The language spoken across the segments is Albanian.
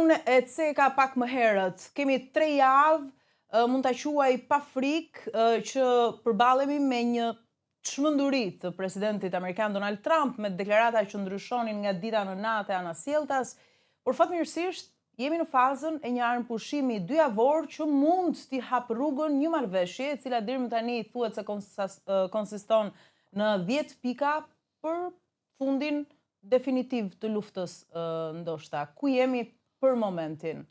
unë e ceka pak më herët. Kemi 3 javë, mund ta quaj pa frikë që përballemi me një çmenduri të presidentit amerikan Donald Trump me deklarata që ndryshonin nga dita në natë e anasjelltas, por fatmirësisht jemi në fazën e një armëpushimi dyjavor që mund t'i hap rrugën një marrëveshje e cila deri më tani thuhet se konsiston në 10 pika për fundin definitiv të luftës ndoshta. Ku jemi për momentin?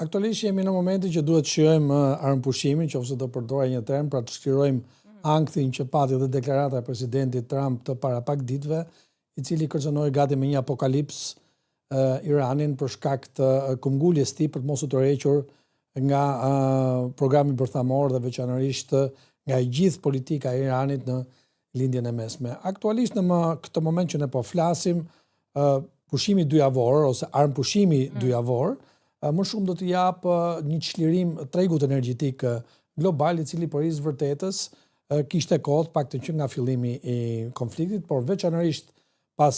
Aktualisht jemi në momentin që duhet shijojmë armëpushimin, qofse do përdora një term, pra të shkrirojmë ankthin që pati dhe deklarata e presidentit Trump të para pak ditëve, i cili kërcënoi gati me një apokalips Iranin për shkak të këmbguljes së tij për të mos u tërhequr nga programi bërthamor dhe veçanërisht nga e gjithë politika e Iranit në lindjen e mesme. Aktualisht në këtë moment që ne po flasim, pushimi dyjavor ose armëpushimi dyjavor më shumë do të jap një çlirim tregut energjetik global, i cili për hir vërtetës kishte kohë paktën që nga fillimi i konfliktit, por veçanërisht pas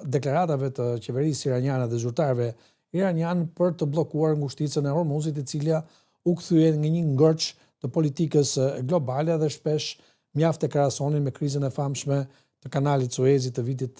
deklaratave të qeverisë iraniane dhe zyrtarëve iranian për të bllokuar ngushticën e Hormuzit, e cila u kthye në një ngërç të politikës globale dhe shpesh mjaft e krahasonin me krizën e famshme të kanalit Suezit të vitit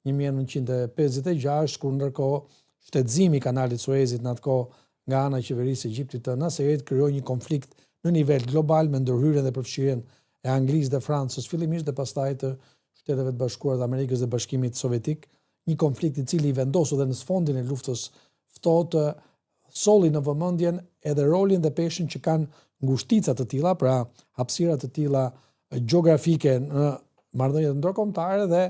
1956, kur ndërkohë shtetëzimi i kanalit Suezit në atë kohë nga ana e qeverisë së Egjiptit të Nasserit krijoi një konflikt në nivel global me ndërhyrjen dhe përfshirjen e Anglisë dhe Francës fillimisht dhe pastaj të Shteteve të Bashkuara të Amerikës dhe Bashkimit Sovjetik, një konflikt i cili vendosu dhe në sfondin e luftës ftohtë solli në vëmendjen edhe rolin dhe peshin që kanë ngushtica të tilla, pra hapësira të tilla gjeografike në marrëdhëniet ndërkombëtare dhe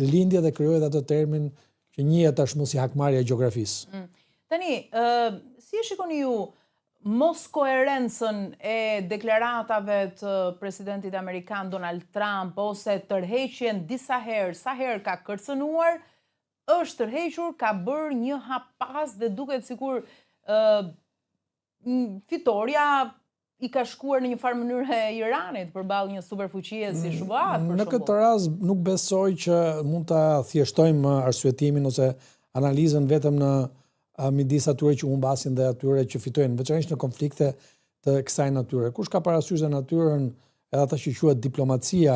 lindje dhe krijoi atë termin që njihet tashmë si hakmarrja e gjeografisë. Tani, si e shikoni ju mos koherencën e deklaratave të presidentit amerikan Donald Trump ose tërheqjen disa herë, sa herë ka kërcënuar, është tërhequr, ka bërë një hap pas dhe duket sikur fitoria i ka shkuar në një farë mënyrë e Iranit përballë një superfuqie si Shubuhat. Në këtë rast nuk besoj që mund ta thjeshtojmë arsyetimin ose analizën vetëm në midis atyre që humbasin dhe atyre që fitojnë, veçanërisht në konflikte të kësaj natyre. Kush ka parasysh dhe natyrën edhe ata që quhet diplomacia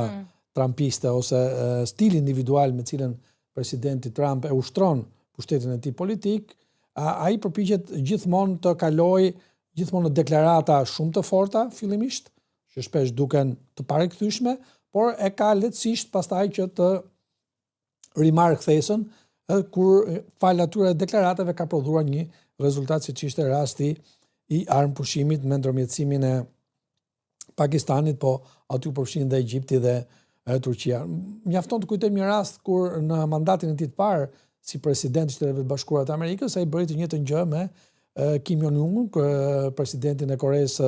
trumpiste ose stili individual me cilën presidenti Trump e ushtron pushtetin e tij politik, ai përpiqet gjithmonë të kalojë gjithmonë në deklarata shumë të forta fillimisht, që shpesh duken të parekthyeshme, por e ka lehtësisht pastaj që të rimarrë kthesën kur fal atyre deklaratave ka prodhuar një rezultat siç ishte rasti i armëpushimit me ndërmjetësimin e Pakistanit, po aty përfshin dhe Egjipti dhe Turqia. Mjafton të kujtojmë një rast kur në mandatin e tij të parë si president i Shteteve të Bashkuara të Amerikës, ai bëri të njëjtën gjë me Kim Jong-un, presidentin e Koreas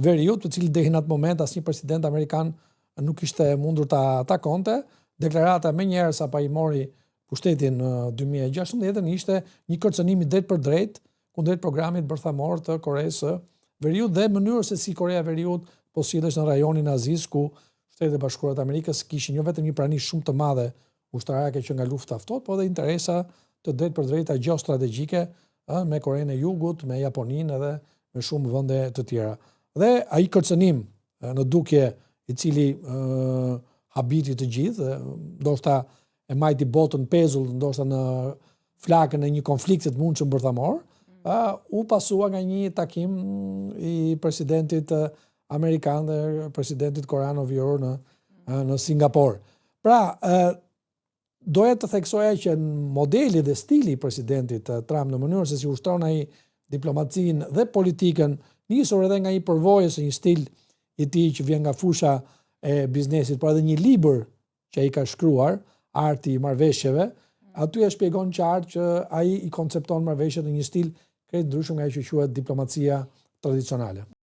Veriut, të cilin deri në atë moment asnjë president amerikan nuk ishte mundur ta takonte. Deklarata më njëherë sa pa i mori pushtetin në 2016 ishte një kërcënim i drejt për drejt kundrejt programit bërthamor të Koreas së Veriut dhe mënyrës se si Korea e Veriut po sillesh në rajonin aziz ku Shtetet e Bashkuara të Amerikës kishin jo vetëm një prani shumë të madhe ushtarake që nga lufta ftohtë, po edhe interesa të drejt për drejta gjeostrategjike me Korenë e Jugut, me Japoninë edhe me shumë vende të tjera. Dhe ai kërcënim në dukje i cili habiti të gjithë, ndoshta e majti botën pezull, ndoshta në flakën e një konflikti të mundshëm bërthamor, u pasua nga një takim i presidentit amerikan dhe presidentit korean vjeror në Singapur. Pra, doja të theksoja që modeli dhe stili i presidentit Trump në mënyrën se si ushtron ai diplomacinë dhe politikën, nisur edhe nga një përvojë së një stil i tij që vjen nga fusha e biznesit, por edhe një libër që ai ka shkruar, Arti i marrëveshjeve, aty e shpjegon qartë që ai i koncepton marrëveshjet në një stil krejt ndrysshëm nga ai që quhet diplomacia tradicionale.